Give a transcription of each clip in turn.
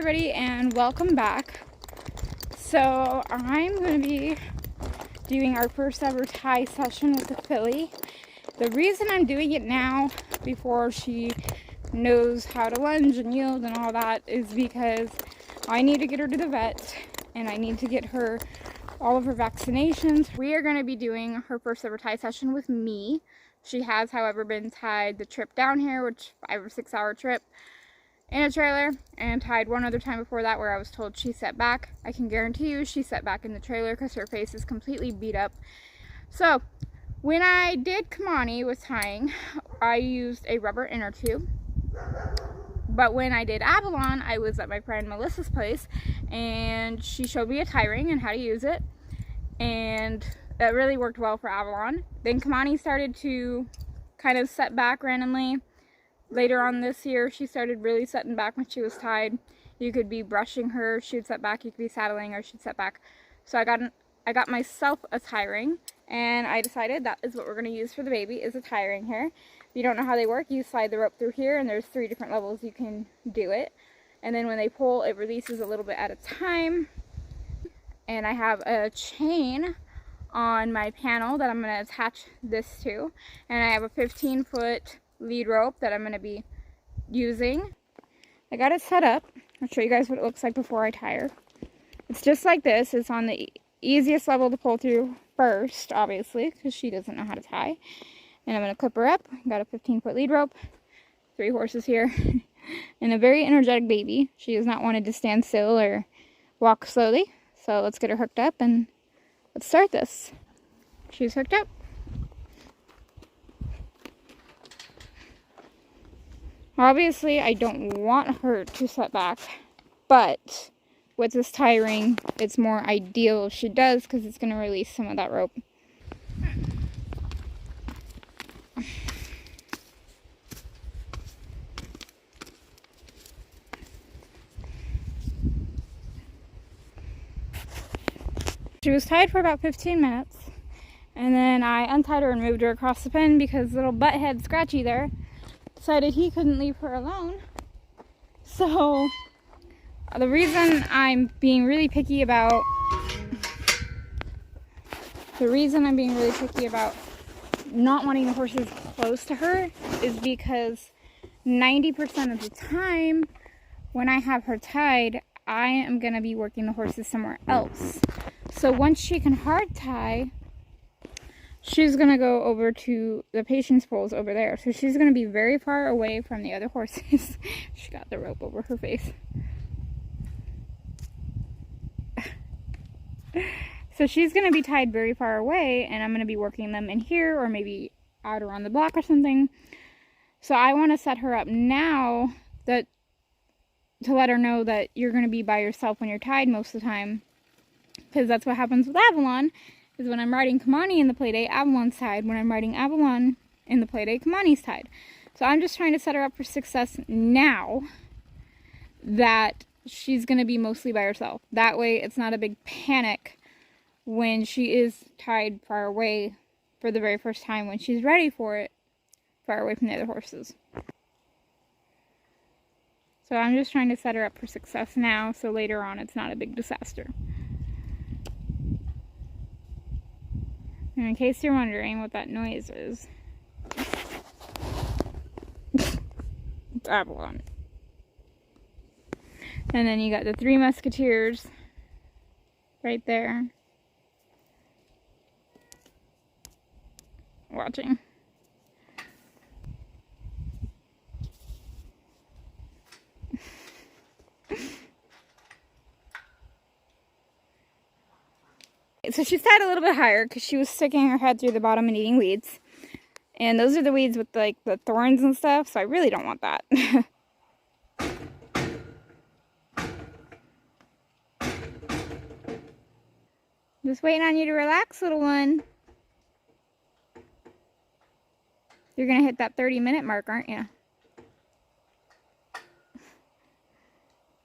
everybody, and welcome back. So I'm going to be doing our first ever tie session with the filly. The reason I'm doing it now before she knows how to lunge and yield and all that is because I need to get her to the vet and I need to get her all of her vaccinations. We are going to be doing her first ever tie session with me. She has, however, been tied the trip down here, which 5 or 6 hour trip, in a trailer, and tied one other time before that where I was told she sat back. I can guarantee you she sat back in the trailer because her face is completely beat up. So when I did Kamani with tying, I used a rubber inner tube. But when I did Avalon, I was at my friend Melissa's place and she showed me a tie ring and how to use it, and that really worked well for Avalon. Then Kamani started to kind of set back randomly. Later on this year, she started really setting back when she was tied. You could be brushing her, she'd set back. You could be saddling her, she'd set back. So I got myself a tie ring, and I decided that is what we're going to use for the baby, is a tie ring here. If you don't know how they work, you slide the rope through here, and there's 3 different levels you can do it. And then when they pull, it releases a little bit at a time. And I have a chain on my panel that I'm going to attach this to. And I have a 15-foot lead rope that I'm going to be using. I got it set up. I'll show you guys what it looks like before I tie her. It's just like this. It's on the easiest level to pull through first, obviously, because she doesn't know how to tie. And I'm going to clip her up. Got a 15-foot lead rope, 3 horses here, and a very energetic baby. She has not wanted to stand still or walk slowly. So let's get her hooked up and let's start this. She's hooked up. Obviously, I don't want her to set back, but with this tie ring, it's more ideal if she does because it's going to release some of that rope. She was tied for about 15 minutes, and then I untied her and moved her across the pen because little butthead Scratchy there decided he couldn't leave her alone. So the reason I'm being really picky about not wanting the horses close to her is because 90% of the time when I have her tied, I am going to be working the horses somewhere else. So once she can hard tie, she's going to go over to the patient's poles over there. So she's going to be very far away from the other horses. She got the rope over her face. So she's going to be tied very far away, and I'm going to be working them in here or maybe out around the block or something. So I want to set her up now to let her know that you're going to be by yourself when you're tied most of the time. Because that's what happens with Avalon, is when I'm riding Kamani in the playdate, Avalon's tied. When I'm riding Avalon in the playdate, Kamani's tied. So I'm just trying to set her up for success now that she's going to be mostly by herself. That way it's not a big panic when she is tied far away for the very first time, when she's ready for it, far away from the other horses. So I'm just trying to set her up for success now, so later on it's not a big disaster. And in case you're wondering what that noise is, it's Avalon. And then you got the 3 musketeers right there watching. So she's tied a little bit higher because she was sticking her head through the bottom and eating weeds. And those are the weeds with like the thorns and stuff, so I really don't want that. Just waiting on you to relax, little one. You're going to hit that 30-minute mark, aren't you?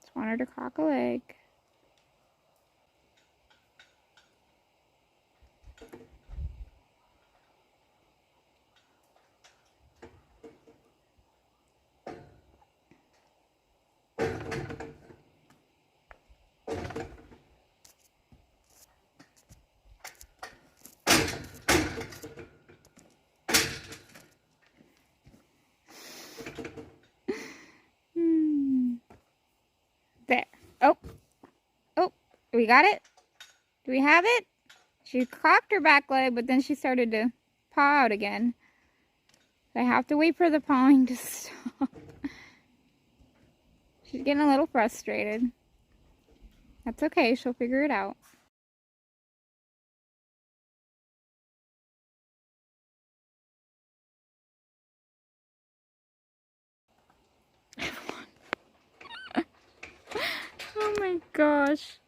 Just want her to crock a leg. We got it? Do we have it? She cocked her back leg, but then she started to paw out again. I have to wait for the pawing to stop. She's getting a little frustrated. That's okay, she'll figure it out. Oh my gosh.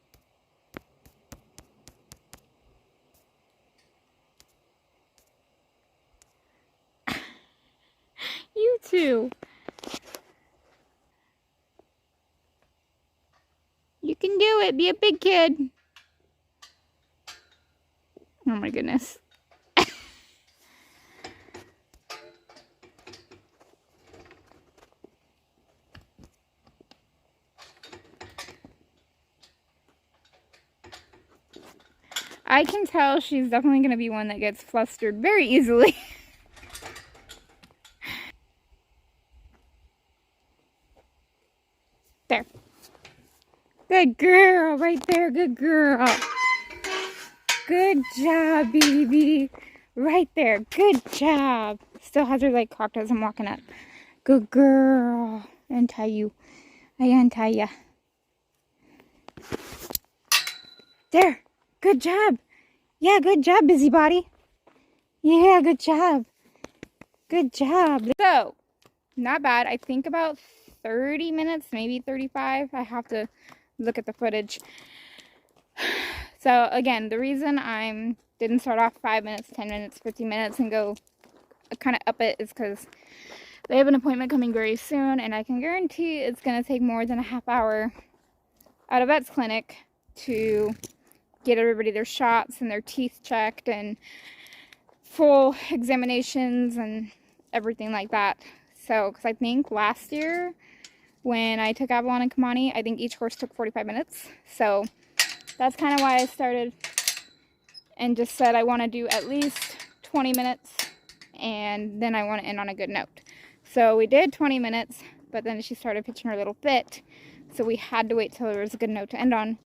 You too. You can do it. Be a big kid. Oh my goodness. I can tell she's definitely going to be one that gets flustered very easily. There. Good girl, right there. Good girl. Good job, baby. Right there. Good job. Still has her leg cocked as I'm walking up. Good girl. Untie you. I untie ya. There. Good job. Yeah, good job, busybody. Yeah, good job. Good job. So, not bad. I think about 30 minutes, maybe 35. I have to look at the footage. So, again, the reason I didn't start off 5 minutes, 10 minutes, 15 minutes and go kind of up it is because they have an appointment coming very soon, and I can guarantee it's going to take more than a half hour at a vet's clinic to get everybody their shots and their teeth checked and full examinations and everything like that. So, because I think last year when I took Avalon and Kamani, I think each course took 45 minutes. So that's kind of why I started and just said I want to do at least 20 minutes and then I want to end on a good note. So we did 20 minutes, but then she started pitching her little fit. So we had to wait till there was a good note to end on.